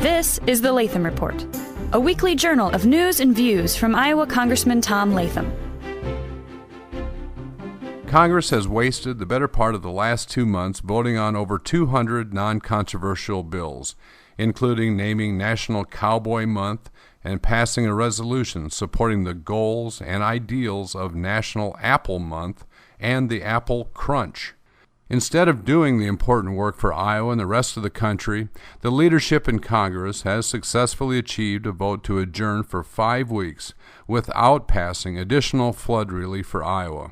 This is the Latham Report, a weekly journal of news and views from Iowa Congressman Tom Latham. Congress has wasted the better part of the last 2 months voting on over 200 non-controversial bills, including naming National Cowboy Month and passing a resolution supporting the goals and ideals of National Apple Month and the Apple Crunch. Instead of doing the important work for Iowa and the rest of the country, the leadership in Congress has successfully achieved a vote to adjourn for 5 weeks without passing additional flood relief for Iowa.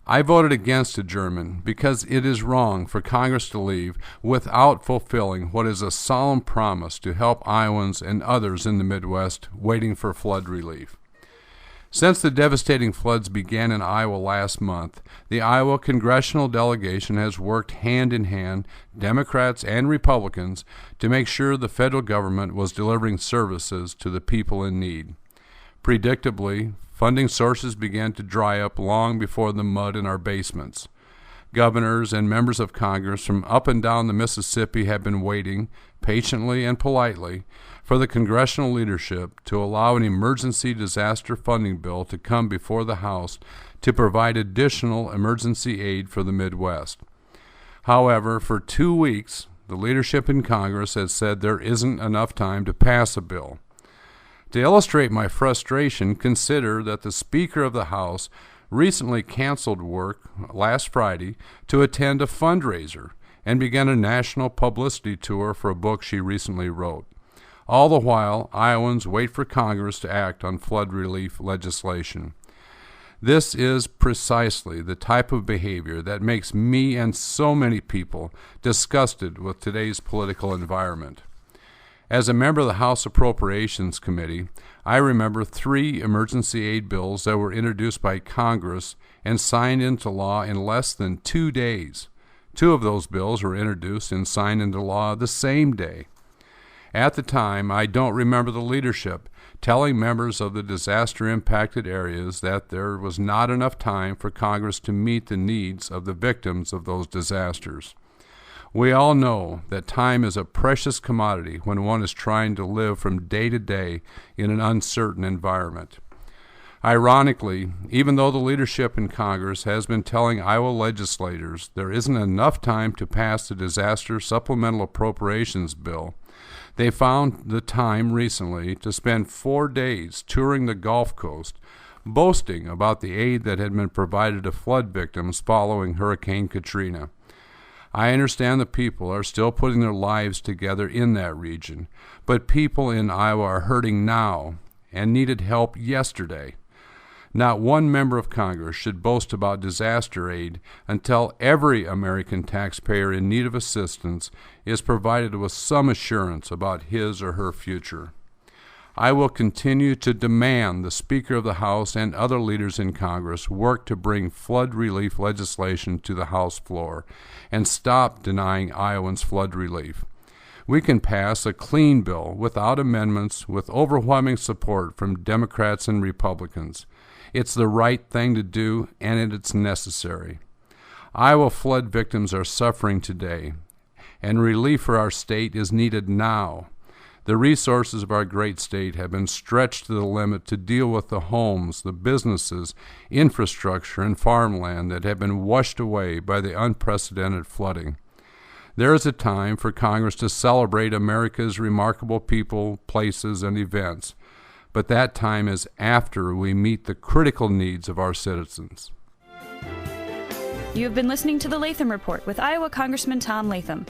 I voted against adjournment because it is wrong for Congress to leave without fulfilling what is a solemn promise to help Iowans and others in the Midwest waiting for flood relief. Since the devastating floods began in Iowa last month, the Iowa Congressional Delegation has worked hand in hand, Democrats and Republicans, to make sure the federal government was delivering services to the people in need. Predictably, funding sources began to dry up long before the mud in our basements. Governors and members of Congress from up and down the Mississippi have been waiting, patiently and politely, for the congressional leadership to allow an emergency disaster funding bill to come before the House to provide additional emergency aid for the Midwest. However, for 2 weeks, the leadership in Congress has said there isn't enough time to pass a bill. To illustrate my frustration, consider that the Speaker of the House recently canceled work last Friday to attend a fundraiser and began a national publicity tour for a book she recently wrote. All the while, Iowans wait for Congress to act on flood relief legislation. This is precisely the type of behavior that makes me and so many people disgusted with today's political environment. As a member of the House Appropriations Committee, I remember 3 emergency aid bills that were introduced by Congress and signed into law in less than 2 days. 2 of those bills were introduced and signed into law the same day. At the time, I don't remember the leadership telling members of the disaster-impacted areas that there was not enough time for Congress to meet the needs of the victims of those disasters. We all know that time is a precious commodity when one is trying to live from day to day in an uncertain environment. Ironically, even though the leadership in Congress has been telling Iowa legislators there isn't enough time to pass the Disaster Supplemental Appropriations Bill, they found the time recently to spend 4 days touring the Gulf Coast, boasting about the aid that had been provided to flood victims following Hurricane Katrina. I understand the people are still putting their lives together in that region, but people in Iowa are hurting now and needed help yesterday. Not one member of Congress should boast about disaster aid until every American taxpayer in need of assistance is provided with some assurance about his or her future. I will continue to demand the Speaker of the House and other leaders in Congress work to bring flood relief legislation to the House floor and stop denying Iowans flood relief. We can pass a clean bill without amendments with overwhelming support from Democrats and Republicans. It's the right thing to do, and it's necessary. Iowa flood victims are suffering today, and relief for our state is needed now. The resources of our great state have been stretched to the limit to deal with the homes, the businesses, infrastructure, and farmland that have been washed away by the unprecedented flooding. There is a time for Congress to celebrate America's remarkable people, places, and events, but that time is after we meet the critical needs of our citizens. You have been listening to the Latham Report with Iowa Congressman Tom Latham.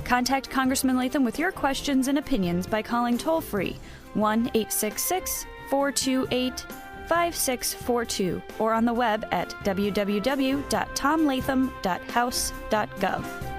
Contact Congressman Latham with your questions and opinions by calling toll-free 1-866-428-5642 or on the web at www.tomlatham.house.gov.